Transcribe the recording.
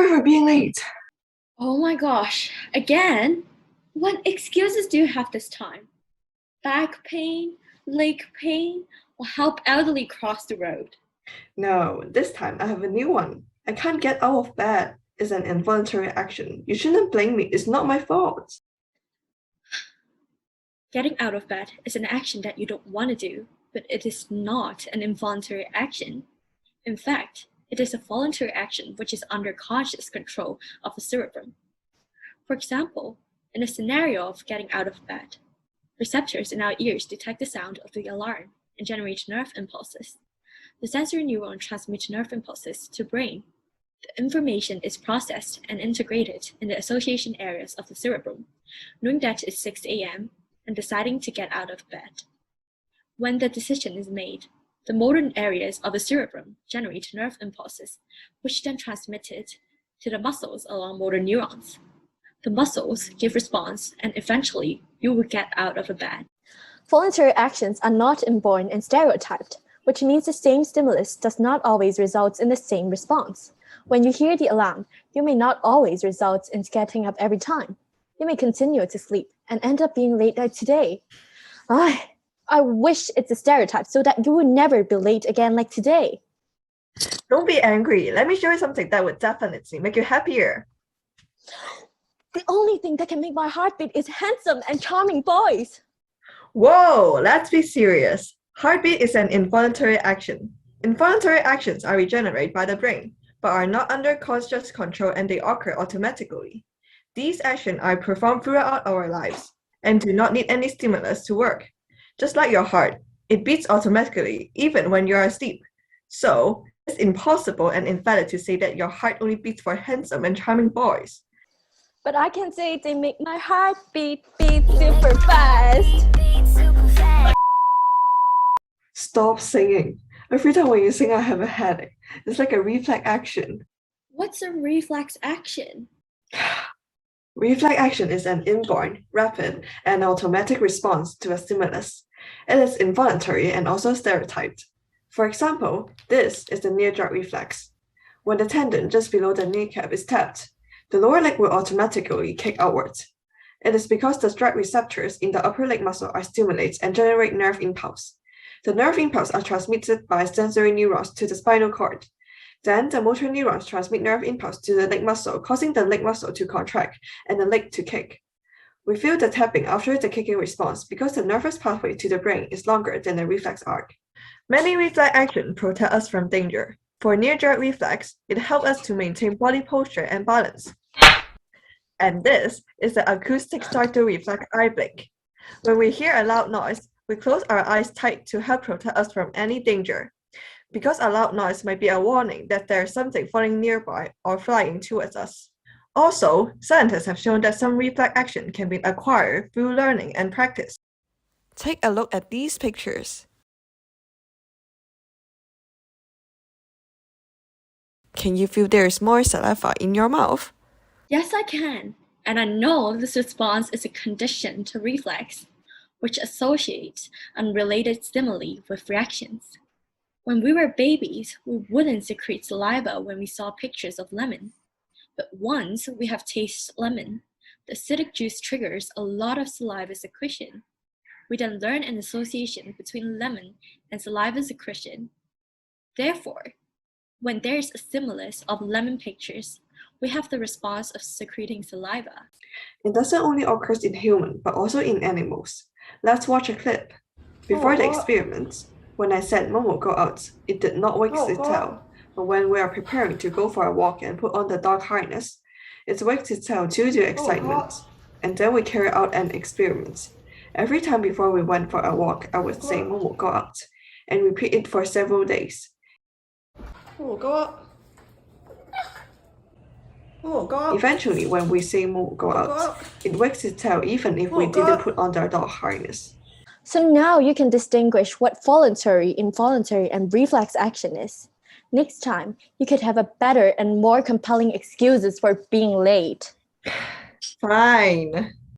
sorry for being late. Oh my gosh, again? What excuses do you have this time? Back pain, leg pain, or help elderly cross the road? No, this time I have a new one. I can't get out of bed. It's an involuntary action. You shouldn't blame me. It's not my fault. Getting out of bed is an action that you don't want to do, but it is not an involuntary action. In fact, it is a voluntary action which is under conscious control of the cerebrum. For example, in a scenario of getting out of bed, receptors in our ears detect the sound of the alarm and generate nerve impulses. The sensory neuron transmits nerve impulses to the brain. The information is processed and integrated in the association areas of the cerebrum, knowing that it's 6 a.m. and deciding to get out of bed. When the decision is made, the motor areas of the cerebrum generate nerve impulses, which then transmitted to the muscles along motor neurons. The muscles give response, and eventually you will get out of bed. Voluntary actions are not inborn and stereotyped, which means the same stimulus does not always result in the same response. When you hear the alarm, you may not always result in getting up every time. You may continue to sleep and end up being late like today. I wish it's a stereotype so that you would never be late again like today. Don't be angry. Let me show you something that would definitely make you happier. The only thing that can make my heart beat is handsome and charming boys. Whoa, let's be serious. Heartbeat is an involuntary action. Involuntary actions are regenerated by the brain, but are not under conscious control and they occur automatically. These actions are performed throughout our lives and do not need any stimulus to work. Just like your heart, it beats automatically even when you are asleep. So, it's impossible and invalid to say that your heart only beats for handsome and charming boys. But I can say they make my heart beat super fast. Stop singing. Every time when you sing, I have a headache. It's like a reflex action. What's a reflex action? Reflex action is an inborn, rapid, and automatic response to a stimulus. It is involuntary and also stereotyped. For example, this is the near drag reflex. When the tendon just below the kneecap is tapped, the lower leg will automatically kick outwards. It is because the drag receptors in the upper leg muscle are stimulated and generate nerve impulse. The nerve impulse are transmitted by sensory neurons to the spinal cord. Then the motor neurons transmit nerve impulse to the leg muscle, causing the leg muscle to contract and the leg to kick. We feel the tapping after the kicking response because the nervous pathway to the brain is longer than the reflex arc. Many reflex actions protect us from danger. For near-jerk reflex, it helps us to maintain body posture and balance. And this is the acoustic startle reflex eye blink. When we hear a loud noise, we close our eyes tight to help protect us from any danger. Because a loud noise might be a warning that there is something falling nearby or flying towards us. Also, scientists have shown that some reflex action can be acquired through learning and practice. Take a look at these pictures. Can you feel there is more saliva in your mouth? Yes, I can. And I know this response is a condition to reflex, which associates unrelated stimuli with reactions. When we were babies, we wouldn't secrete saliva when we saw pictures of lemon. But once we have tasted lemon, the acidic juice triggers a lot of saliva secretion. We then learn an association between lemon and saliva secretion. Therefore, when there is a stimulus of lemon pictures, we have the response of secreting saliva. It doesn't only occur in humans, but also in animals. Let's watch a clip. Before the experiment, when I said Momo go out, it did not wag its tail. But when we are preparing to go for a walk and put on the dog harness, it wags its tail due to excitement. And then we carry out an experiment. Every time before we went for a walk, I would say Momo go out, and repeat it for several days. Momo go out. Momo go out. Eventually, when we say Momo go out, it wags its tail even if we didn't put on the dog harness. So now you can distinguish what voluntary, involuntary, and reflex action is. Next time, you could have a better and more compelling excuses for being late. Fine.